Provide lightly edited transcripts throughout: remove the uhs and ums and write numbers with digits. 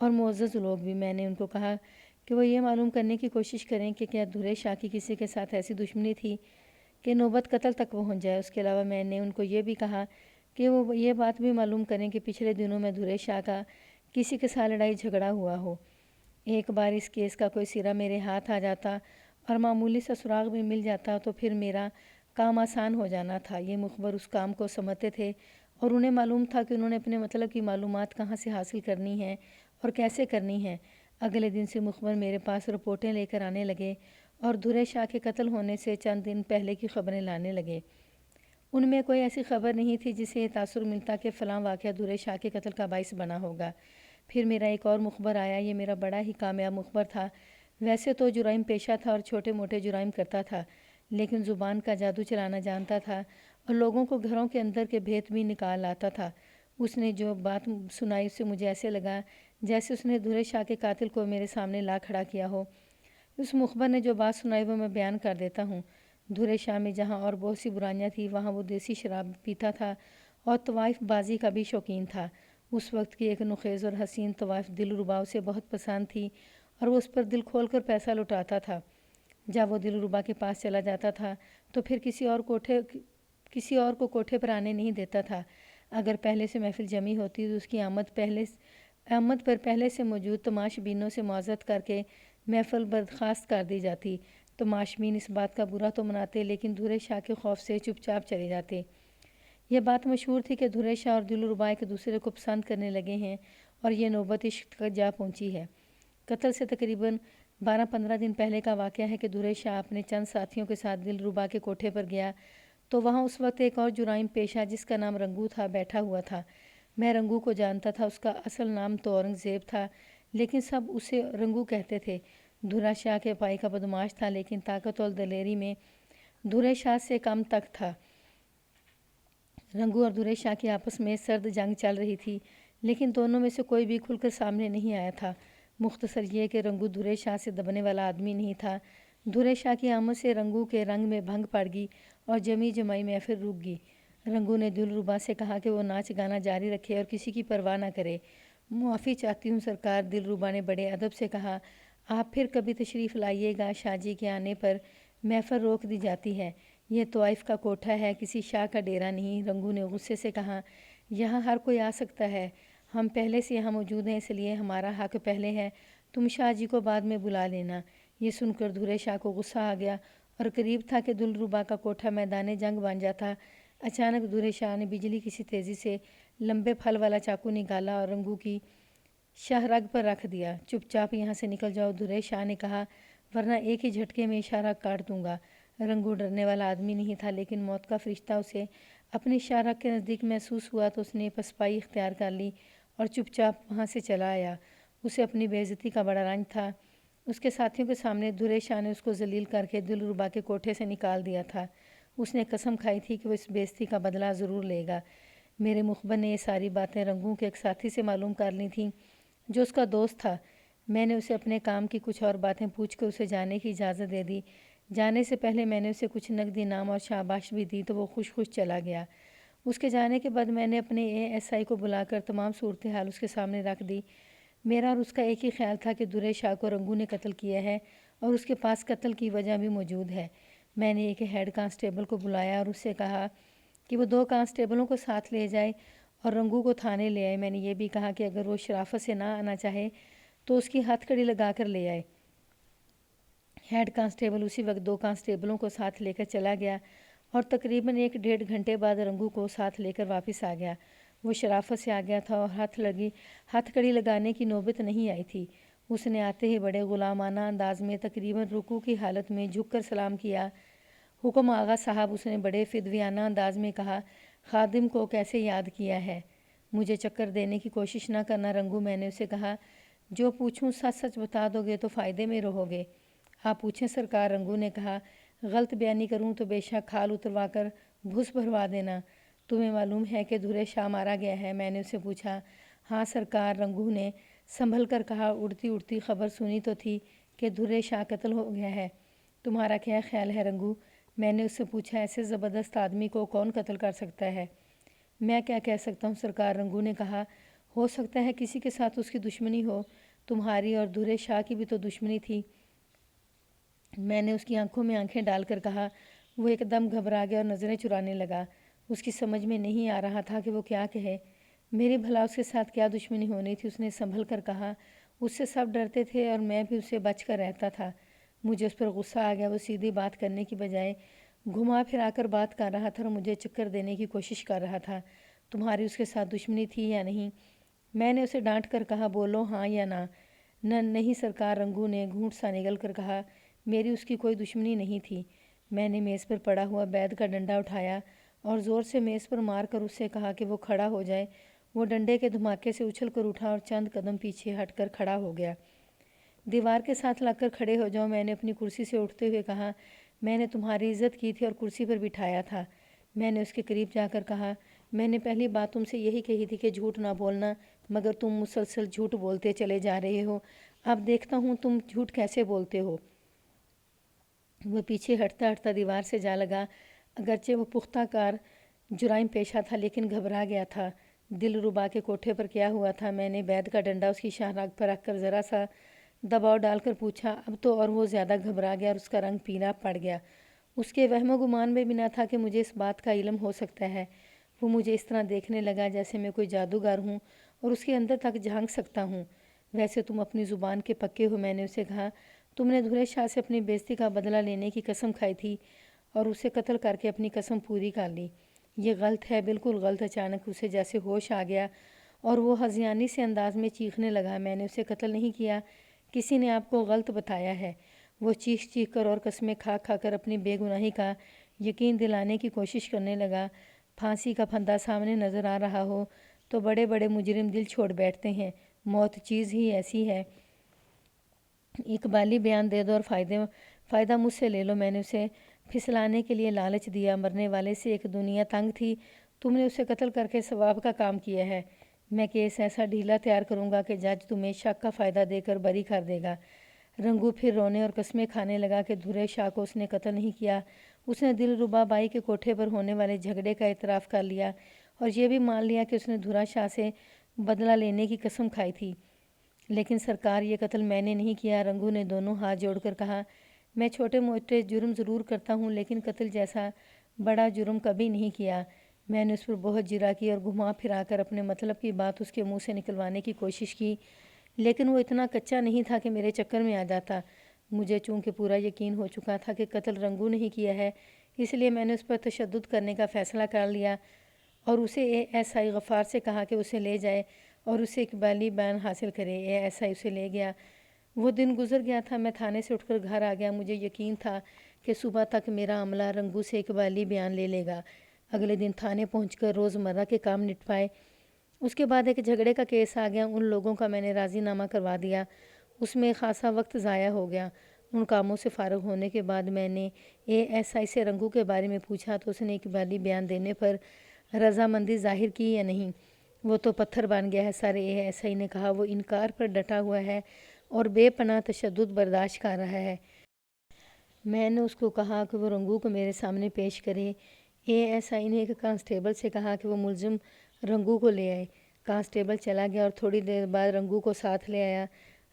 اور معزز لوگ بھی۔ میں نے ان کو کہا کہ وہ یہ معلوم کرنے کی کوشش کریں کہ کیا دھرے شاہ کی کسی کے ساتھ ایسی دشمنی تھی کہ نوبت قتل تک پہنچ جائے۔ اس کے علاوہ میں نے ان کو یہ بھی کہا کہ وہ یہ بات بھی معلوم کریں کہ پچھلے دنوں میں دھرے شاہ کا کسی کے ساتھ لڑائی جھگڑا ہوا ہو۔ ایک بار اس کیس کا کوئی سرا میرے ہاتھ آ جاتا اور معمولی سا سراغ بھی مل جاتا تو پھر میرا کام آسان ہو جانا تھا۔ یہ مخبر اس کام کو سمجھتے تھے اور انہیں معلوم تھا کہ انہوں نے اپنے مطلب کی معلومات کہاں سے حاصل کرنی ہیں اور کیسے کرنی ہیں۔ اگلے دن سے مخبر میرے پاس رپورٹیں لے کر آنے لگے اور دھرے شاہ کے قتل ہونے سے چند دن پہلے کی خبریں لانے لگے۔ ان میں کوئی ایسی خبر نہیں تھی جسے یہ تاثر ملتا کہ فلاں واقعہ دھرے شاہ کے قتل کا باعث بنا ہوگا۔ پھر میرا ایک اور مخبر آیا۔ یہ میرا بڑا ہی کامیاب مخبر تھا۔ ویسے تو جرائم پیشہ تھا اور چھوٹے موٹے جرائم کرتا تھا، لیکن زبان کا جادو چلانا جانتا تھا اور لوگوں کو گھروں کے اندر کے بھید بھی نکال لاتا تھا۔ اس نے جو بات سنائی اس سے مجھے ایسے لگا جیسے اس نے دھرے شاہ کے قاتل کو میرے سامنے لا کھڑا کیا ہو۔ اس مخبر نے جو بات سنائی وہ میں بیان کر دیتا ہوں۔ دھرے شاہ میں جہاں اور بہت سی برائیاں تھیں، وہاں وہ دیسی شراب پیتا تھا اور طوائف بازی کا بھی شوقین تھا۔ اس وقت کی ایک نخیز اور حسین طوائف دلربا اسے بہت پسند تھی اور وہ اس پر دل کھول کر پیسہ لٹاتا تھا۔ جب وہ دلربا کے پاس چلا جاتا تھا تو پھر کسی اور کو کوٹھے پر آنے نہیں دیتا تھا۔ اگر پہلے سے محفل جمی ہوتی تو اس کی آمد پر پہلے سے موجود تماش بینوں سے معاوضت کر کے محفل برخاست کر دی جاتی۔ تماش بین اس بات کا برا تو مناتے لیکن دھرے شاہ کے خوف سے چپ چاپ چلے جاتے۔ یہ بات مشہور تھی کہ دھرے شاہ اور دلربا ایک دوسرے کو پسند کرنے لگے ہیں اور یہ نوبت عشق تک جا پہنچی ہے۔ قتل سے تقریباً 12-15 دن پہلے کا واقعہ ہے کہ دھرے شاہ اپنے چند ساتھیوں کے ساتھ دلربا کے کوٹھے پر گیا تو وہاں اس وقت ایک اور جرائم پیشہ جس کا نام رنگو تھا بیٹھا ہوا تھا۔ میں رنگو کو جانتا تھا۔ اس کا اصل نام تو اورنگزیب تھا لیکن سب اسے رنگو کہتے تھے۔ دھرے شاہ کے پائی کا بدماش تھا لیکن طاقت اور دلیری میں دھرے شاہ سے کم تک تھا۔ رنگو اور دھرے شاہ کی آپس میں سرد جنگ چل رہی تھی لیکن دونوں میں سے کوئی بھی کھل کر سامنے نہیں آیا تھا۔ مختصر یہ کہ رنگو دھرے شاہ سے دبنے والا آدمی نہیں تھا۔ دھرے شاہ کی آمد سے رنگو کے رنگ میں بھنگ پڑ گئی اور جمی جمائی محفل رک گئی۔ رنگو نے دلربا سے کہا کہ وہ ناچ گانا جاری رکھے اور کسی کی پرواہ نہ کرے۔ معافی چاہتی ہوں سرکار، دلربا نے بڑے ادب سے کہا۔ آپ پھر کبھی تشریف لائیے گا۔ شاہ جی کے آنے پر محفل روک دی جاتی ہے۔ یہ طوائف کا کوٹھا ہے، کسی شاہ کا ڈیرا نہیں۔ رنگو نے غصے سے کہا، یہاں ہر کوئی آ سکتا ہے، ہم پہلے سے یہاں موجود ہیں اس لیے ہمارا حق پہلے ہے، تم شاہ جی کو بعد میں بلا لینا۔ یہ سن کر دھرے شاہ کو غصہ آ گیا اور قریب تھا کہ دلربا کا کوٹھا میدان جنگ بن جاتا۔ اچانک دھرے شاہ نے بجلی کسی تیزی سے لمبے پھل والا چاقو نکالا اور رنگو کی شاہ رگ پر رکھ دیا۔ چپ چاپ یہاں سے نکل جاؤ، دھرے شاہ نے کہا، ورنہ ایک ہی جھٹکے میں شاہ رگ کاٹ دوں گا۔ رنگو ڈرنے والا آدمی نہیں تھا لیکن موت کا فرشتہ اسے اپنی شاہ رگ کے نزدیک محسوس ہوا تو اس نے پسپائی اختیار کر لی اور چپ چاپ وہاں سے چلا آیا۔ اسے اپنی بے عزتی کا بڑا رنج تھا۔ اس کے ساتھیوں کے سامنے دھرے شاہ نے اس کو ذلیل کر کے دلربا کے کوٹھے سے نکال دیا تھا۔ اس نے قسم کھائی تھی کہ وہ اس بے عزتی کا بدلہ ضرور لے گا۔ میرے مخبر نے یہ ساری باتیں رنگو کے ایک ساتھی سے معلوم کر لی تھیں جو اس کا دوست تھا۔ میں نے اسے اپنے کام کی کچھ اور باتیں پوچھ کر اسے جانے کی اجازت دے دی۔ جانے سے پہلے میں نے اسے کچھ نقدی انعام اور شاباش بھی دی تو وہ خوش خوش چلا گیا۔ اس کے جانے کے بعد میں نے اپنے ASI کو بلا کر تمام صورتحال اس کے سامنے رکھ دی۔ میرا اور اس کا ایک ہی خیال تھا کہ دھرے شاہ کو رنگو نے قتل کیا ہے اور اس کے پاس قتل کی وجہ بھی موجود ہے۔ میں نے ایک ہیڈ کانسٹیبل کو بلایا اور اس سے کہا کہ وہ 2 کانسٹیبلوں کو ساتھ لے جائے اور رنگو کو تھانے لے آئے۔ میں نے یہ بھی کہا کہ اگر وہ شرافت سے نہ آنا چاہے تو اس کی ہتھ کڑی لگا کر لے آئے۔ ہیڈ کانسٹیبل اسی وقت 2 کانسٹیبلوں کو ساتھ لے کر چلا گیا اور تقریباً 1-1.5 گھنٹے بعد رنگو کو ساتھ لے کر واپس آ گیا۔ وہ شرافت سے آ گیا تھا اور ہتھ کڑی لگانے کی نوبت نہیں آئی تھی۔ اس نے آتے ہی بڑے غلامانہ انداز میں تقریباً رکوع کی حالت میں جھک کر سلام کیا۔ حکم آغا صاحب، اس نے بڑے فدویانہ انداز میں کہا، خادم کو کیسے یاد کیا ہے؟ مجھے چکر دینے کی کوشش نہ کرنا رنگو، میں نے اسے کہا، جو پوچھوں سچ سچ بتا دو گے تو فائدے میں رہو گے۔ آپ پوچھیں سرکار، رنگو نے کہا، غلط بیانی کروں تو بے شک کھال اتروا کر بھس بھروا دینا۔ تمہیں معلوم ہے کہ دھرے شاہ مارا گیا ہے؟ میں نے اسے پوچھا۔ ہاں سرکار، رنگو نے سنبھل کر کہا، اڑتی اڑتی خبر سنی تو تھی کہ دھرے شاہ قتل ہو گیا ہے۔ تمہارا کیا خیال ہے رنگو؟ میں نے اس سے پوچھا، ایسے زبردست آدمی کو کون قتل کر سکتا ہے؟ میں کیا کہہ سکتا ہوں سرکار، رنگو نے کہا، ہو سکتا ہے کسی کے ساتھ اس کی دشمنی ہو، تمہاری اور دھرے شاہ کی بھی تو دشمنی تھی۔ میں نے اس کی آنکھوں میں آنکھیں ڈال کر کہا۔ وہ ایک دم گھبرا گیا اور نظریں چرانے لگا۔ اس کی سمجھ میں نہیں آ رہا تھا کہ وہ کیا کہے۔ میری بھلا اس کے ساتھ کیا دشمنی ہونی تھی؟ اس نے سنبھل کر کہا۔ اس سے سب ڈرتے تھے اور میں بھی اس سے بچ کر رہتا تھا۔ مجھے اس پر غصہ آ گیا۔ وہ سیدھی بات کرنے کی بجائے گھما پھرا کر بات کر رہا تھا اور مجھے چکر دینے کی کوشش کر رہا تھا۔ تمہاری اس کے ساتھ دشمنی تھی یا نہیں؟ میں نے اسے ڈانٹ کر کہا، بولو ہاں یا نہ۔ نہیں سرکار، رنگو نے گھونٹ سا نگل کر کہا، میری اس کی کوئی دشمنی نہیں تھی۔ میں نے میز پر پڑا ہوا بید کا ڈنڈا اٹھایا اور زور سے میز پر مار کر اس سے کہا کہ وہ کھڑا ہو جائے۔ وہ ڈنڈے کے دھماکے سے اچھل کر اٹھا اور چند قدم پیچھے ہٹ کر کھڑا ہو گیا۔ دیوار کے ساتھ لگ کر کھڑے ہو جاؤ، میں نے اپنی کرسی سے اٹھتے ہوئے کہا۔ میں نے تمہاری عزت کی تھی اور کرسی پر بٹھایا تھا۔ میں نے اس کے قریب جا کر کہا، میں نے پہلی بات تم سے یہی کہی تھی کہ جھوٹ نہ بولنا، مگر تم مسلسل جھوٹ بولتے چلے جا رہے ہو۔ اب دیکھتا ہوں تم جھوٹ کیسے بولتے ہو۔ وہ پیچھے ہٹتا ہٹتا دیوار سے جا لگا۔ اگرچہ وہ پختہ کار جرائم پیشہ تھا لیکن گھبرا گیا تھا۔ دل ربا کے کوٹھے پر کیا ہوا تھا؟ میں نے بید کا ڈنڈا اس کی شاہراگ پر رکھ کر ذرا سا دباؤ ڈال کر پوچھا۔ اب تو اور وہ زیادہ گھبرا گیا اور اس کا رنگ پیلا پڑ گیا۔ اس کے وہم و گمان میں بھی نہ تھا کہ مجھے اس بات کا علم ہو سکتا ہے۔ وہ مجھے اس طرح دیکھنے لگا جیسے میں کوئی جادوگر ہوں اور اس کے اندر تک جھانک سکتا ہوں۔ ویسے تم اپنی زبان کے پکے ہو، میں نے اسے کہا۔ تم نے دھرے شاہ سے اپنی بےزتی کا بدلہ لینے کی قسم کھائی تھی اور اسے قتل کر کے اپنی قسم پوری کر لی۔ یہ غلط ہے، بالکل غلط۔ اچانک اسے جیسے ہوش آ گیا اور وہ ہذیانی سے انداز میں چیخنے لگا۔ میں نے اسے قتل نہیں کیا، کسی نے آپ کو غلط بتایا ہے۔ وہ چیخ چیخ کر اور قسمیں کھا کھا کر اپنی بے گناہی کا یقین دلانے کی کوشش کرنے لگا۔ پھانسی کا پھندا سامنے نظر آ رہا ہو تو بڑے بڑے مجرم دل چھوڑ بیٹھتے ہیں۔ موت چیز ہی ایسی ہے۔ اقبالی بیان دے دو اور فائدہ مجھ سے لے لو۔ میں نے اسے پھسلانے کے لیے لالچ دیا۔ مرنے والے سے ایک دنیا تنگ تھی، تم نے اسے قتل کر کے ثواب کا کام کیا ہے۔ میں کیس ایسا ڈھیلا تیار کروں گا کہ جج تمہیں شک کا فائدہ دے کر بری کر دے گا۔ رنگو پھر رونے اور قسمیں کھانے لگا کہ دھرے شاہ کو اس نے قتل نہیں کیا۔ اس نے دل ربا بائی کے کوٹھے پر ہونے والے جھگڑے کا اعتراف کر لیا اور یہ بھی مان لیا کہ اس نے دھرا شاہ سے بدلہ لینے کی قسم کھائی تھی۔ لیکن سرکار، یہ قتل میں نے نہیں کیا۔ رنگو نے دونوں ہاتھ جوڑ کر کہا، میں چھوٹے موٹے جرم ضرور کرتا ہوں لیکن قتل جیسا بڑا جرم کبھی نہیں کیا۔ میں نے اس پر بہت جرا کی اور گھما پھرا کر اپنے مطلب کی بات اس کے منہ سے نکلوانے کی کوشش کی، لیکن وہ اتنا کچا نہیں تھا کہ میرے چکر میں آ جاتا۔ مجھے چونکہ پورا یقین ہو چکا تھا کہ قتل رنگو نہیں کیا ہے، اس لیے میں نے اس پر تشدد کرنے کا فیصلہ کر لیا اور اسے ASI غفار سے کہا کہ اسے لے جائے اور اسے اقبالی بیان حاصل کرے۔ ASI اسے لے گیا۔ وہ دن گزر گیا تھا۔ میں تھانے سے اٹھ کر گھر آ گیا۔ مجھے یقین تھا کہ صبح تک میرا عملہ رنگو سے اقبالی بیان لے لے گا۔ اگلے دن تھانے پہنچ کر روزمرہ کے کام نپٹائے۔ اس کے بعد ایک جھگڑے کا کیس آ گیا۔ ان لوگوں کا میں نے راضی نامہ کروا دیا۔ اس میں خاصا وقت ضائع ہو گیا۔ ان کاموں سے فارغ ہونے کے بعد میں نے ASI سے رنگو کے بارے میں پوچھا تو اس نے اقبالی بیان دینے پر رضامندی ظاہر کی یا نہیں۔ وہ تو پتھر بن گیا ہے سر، ASI نے کہا۔ وہ انکار پر ڈٹا ہوا ہے اور بے پناہ تشدد برداشت کر رہا ہے۔ میں نے اس کو کہا کہ وہ رنگو کو میرے سامنے پیش کرے۔ ASI نے ایک کانسٹیبل سے کہا کہ وہ ملزم رنگو کو لے آئے۔ کانسٹیبل چلا گیا اور تھوڑی دیر بعد رنگو کو ساتھ لے آیا۔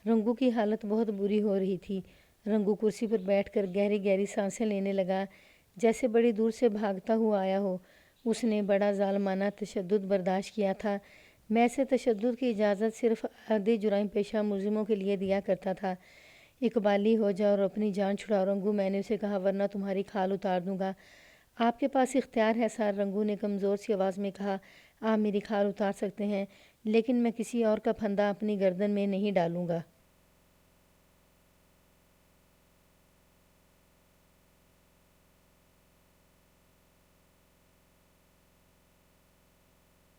رنگو کی حالت بہت بری ہو رہی تھی۔ رنگو کرسی پر بیٹھ کر گہری گہری سانسیں لینے لگا جیسے بڑی دور سے بھاگتا ہوا آیا ہو۔ اس نے بڑا ظالمانہ تشدد برداشت کیا تھا۔ میں ایسے تشدد کی اجازت صرف عادی جرائم پیشہ ملزموں کے لیے دیا کرتا تھا۔ اقبالی ہو جاؤ اور اپنی جان چھڑاؤ رنگو، میں نے اسے کہا، ورنہ تمہاری کھال اتار دوں گا۔ آپ کے پاس اختیار ہے سر، رنگو نے کمزور سی آواز میں کہا۔ آپ میری کھال اتار سکتے ہیں لیکن میں کسی اور کا پھندا اپنی گردن میں نہیں ڈالوں گا۔